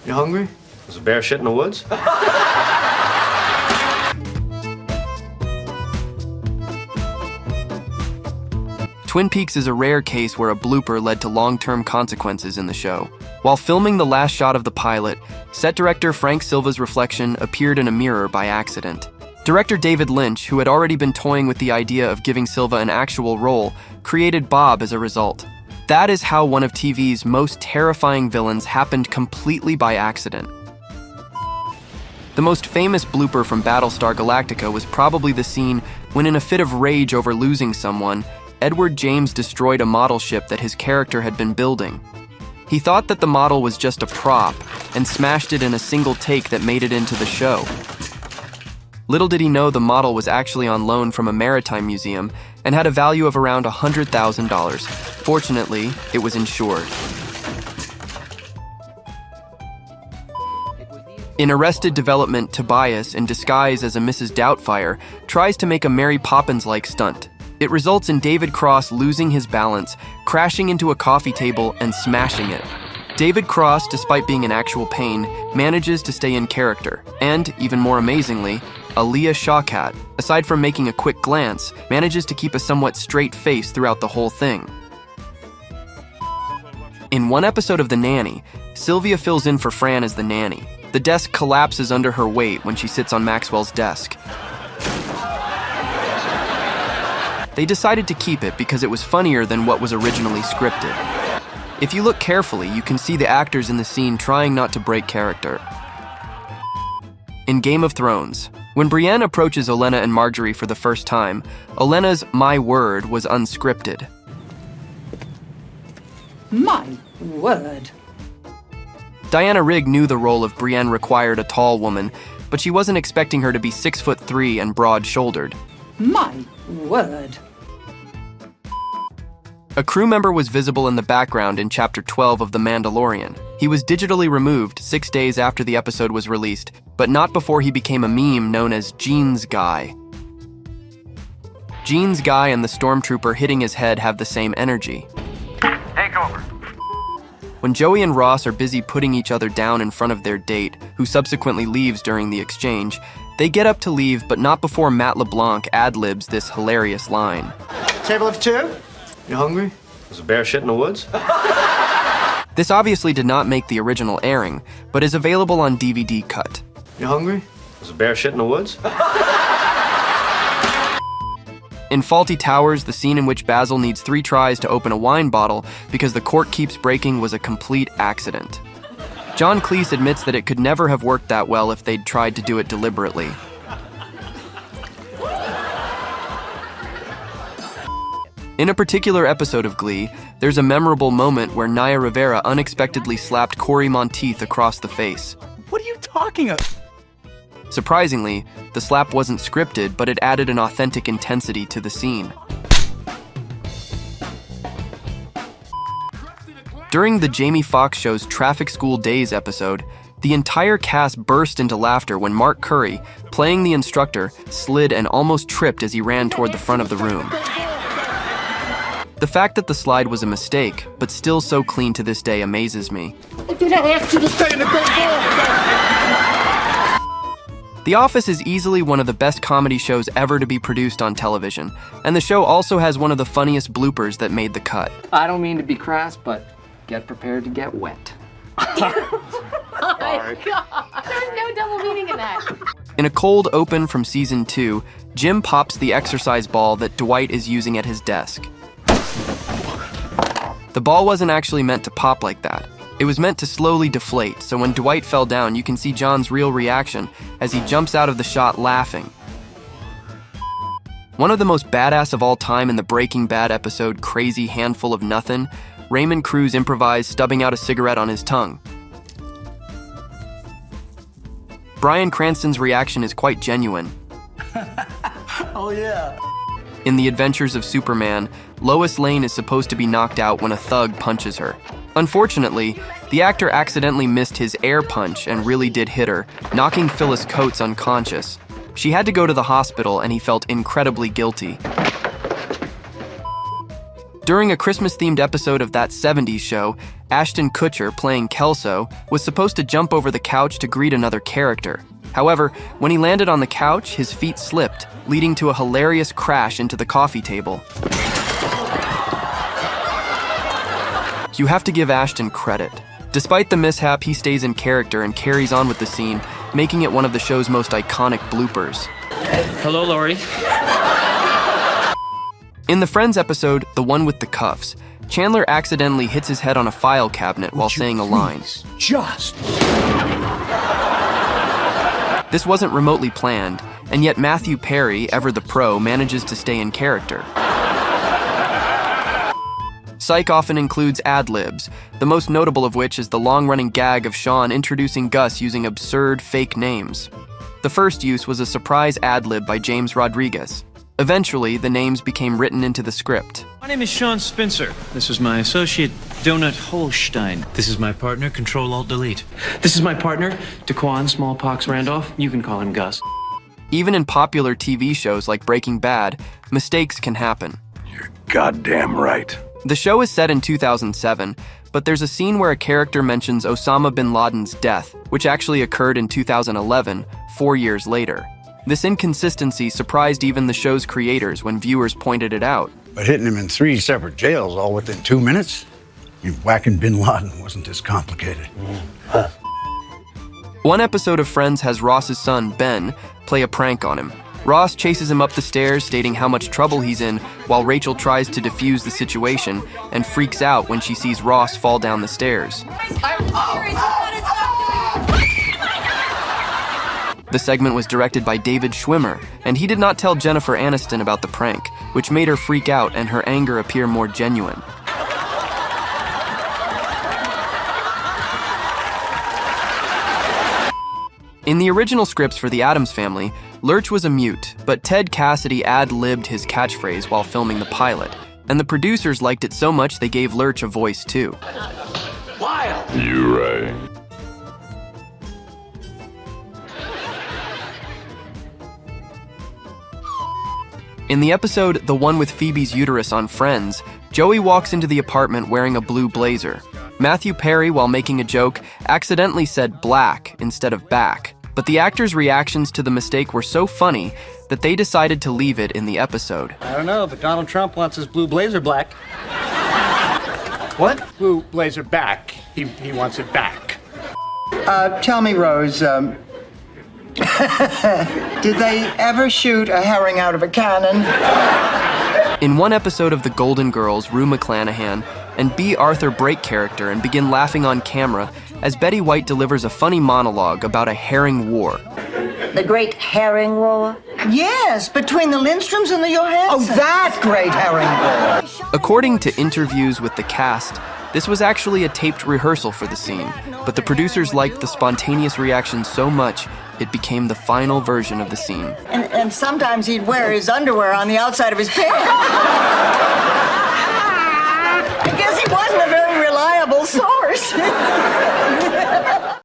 You hungry? Was a bear shit in the woods? Twin Peaks is a rare case where a blooper led to long-term consequences in the show. While filming the last shot of the pilot, set director Frank Silva's reflection appeared in a mirror by accident. Director David Lynch, who had already been toying with the idea of giving Silva an actual role, created Bob as a result. That is how one of TV's most terrifying villains happened completely by accident. The most famous blooper from Battlestar Galactica was probably the scene when, in a fit of rage over losing someone, Edward James destroyed a model ship that his character had been building. He thought that the model was just a prop and smashed it in a single take that made it into the show. Little did he know the model was actually on loan from a maritime museum and had a value of around $100,000. Fortunately, it was insured. In Arrested Development, Tobias, in disguise as a Mrs. Doubtfire, tries to make a Mary Poppins-like stunt. It results in David Cross losing his balance, crashing into a coffee table, and smashing it. David Cross, despite being in actual pain, manages to stay in character. And, even more amazingly, Aaliyah Shawkat, aside from making a quick glance, manages to keep a somewhat straight face throughout the whole thing. In one episode of The Nanny, Sylvia fills in for Fran as the nanny. The desk collapses under her weight when she sits on Maxwell's desk. They decided to keep it because it was funnier than what was originally scripted. If you look carefully, you can see the actors in the scene trying not to break character. In Game of Thrones, when Brienne approaches Olenna and Marjorie for the first time, Olenna's "my word" was unscripted. My word. Diana Rigg knew the role of Brienne required a tall woman, but she wasn't expecting her to be 6'3" and broad-shouldered. My word. A crew member was visible in the background in Chapter 12 of The Mandalorian. He was digitally removed 6 days after the episode was released, but not before he became a meme known as Jeans Guy. Jeans Guy and the stormtrooper hitting his head have the same energy. Take over. When Joey and Ross are busy putting each other down in front of their date, who subsequently leaves during the exchange, they get up to leave, but not before Matt LeBlanc ad-libs this hilarious line. Table of two? You hungry? Was a bear shit in the woods? This obviously did not make the original airing, but is available on DVD cut. You hungry? Was a bear shit in the woods? In Faulty Towers, the scene in which Basil needs 3 tries to open a wine bottle because the cork keeps breaking was a complete accident. John Cleese admits that it could never have worked that well if they'd tried to do it deliberately. In a particular episode of Glee, there's a memorable moment where Naya Rivera unexpectedly slapped Corey Monteith across the face. What are you talking about? Surprisingly, the slap wasn't scripted, but it added an authentic intensity to the scene. During the Jamie Foxx show's Traffic School Days episode, the entire cast burst into laughter when Mark Curry, playing the instructor, slid and almost tripped as he ran toward the front of the room. The fact that the slide was a mistake, but still so clean to this day, amazes me. The Office is easily one of the best comedy shows ever to be produced on television, and the show also has one of the funniest bloopers that made the cut. I don't mean to be crass, but get prepared to get wet. Oh my God. There's no double meaning in that. In a cold open from season 2, Jim pops the exercise ball that Dwight is using at his desk. The ball wasn't actually meant to pop like that. It was meant to slowly deflate, so when Dwight fell down, you can see John's real reaction as he jumps out of the shot laughing. One of the most badass of all time in the Breaking Bad episode Crazy Handful of Nothin', Raymond Cruz improvised stubbing out a cigarette on his tongue. Bryan Cranston's reaction is quite genuine. Oh yeah. In The Adventures of Superman, Lois Lane is supposed to be knocked out when a thug punches her. Unfortunately, the actor accidentally missed his air punch and really did hit her, knocking Phyllis Coates unconscious. She had to go to the hospital and he felt incredibly guilty. During a Christmas-themed episode of That 70s Show, Ashton Kutcher, playing Kelso, was supposed to jump over the couch to greet another character. However, when he landed on the couch, his feet slipped, leading to a hilarious crash into the coffee table. You have to give Ashton credit. Despite the mishap, he stays in character and carries on with the scene, making it one of the show's most iconic bloopers. Hello, Laurie. In the Friends episode, The One with the Cuffs, Chandler accidentally hits his head on a file cabinet while saying a line. Just. This wasn't remotely planned, and yet Matthew Perry, ever the pro, manages to stay in character. Psych often includes ad-libs, the most notable of which is the long-running gag of Sean introducing Gus using absurd fake names. The first use was a surprise ad-lib by James Rodriguez. Eventually, the names became written into the script. My name is Sean Spencer. This is my associate, Donut Holstein. This is my partner, Control-Alt-Delete. This is my partner, Daquan Smallpox Randolph. You can call him Gus. Even in popular TV shows like Breaking Bad, mistakes can happen. You're goddamn right. The show is set in 2007, but there's a scene where a character mentions Osama bin Laden's death, which actually occurred in 2011, 4 years later. This inconsistency surprised even the show's creators when viewers pointed it out. But hitting him in 3 separate jails all within 2 minutes? Whacking bin Laden wasn't as complicated. One episode of Friends has Ross's son, Ben, play a prank on him. Ross chases him up the stairs, stating how much trouble he's in, while Rachel tries to defuse the situation and freaks out when she sees Ross fall down the stairs. The segment was directed by David Schwimmer, and he did not tell Jennifer Aniston about the prank, which made her freak out and her anger appear more genuine. In the original scripts for The Addams Family, Lurch was a mute, but Ted Cassidy ad-libbed his catchphrase while filming the pilot, and the producers liked it so much they gave Lurch a voice too. Wild! You're right. In the episode The One with Phoebe's Uterus on Friends, Joey walks into the apartment wearing a blue blazer. Matthew Perry, while making a joke, accidentally said black instead of back, but the actors' reactions to the mistake were so funny that they decided to leave it in the episode. I don't know, but Donald Trump wants his blue blazer black. What? Blue blazer back. He wants it back. Tell me, Rose, did they ever shoot a herring out of a cannon? In one episode of The Golden Girls, Rue McClanahan and B. Arthur break character and begin laughing on camera as Betty White delivers a funny monologue about a herring war. The Great Herring War? Yes, between the Lindstroms and the Johanssons. Oh, that great herring war. According to interviews with the cast, this was actually a taped rehearsal for the scene, but the producers liked the spontaneous reaction so much, it became the final version of the scene. And sometimes he'd wear his underwear on the outside of his pants. I guess he wasn't a very reliable source.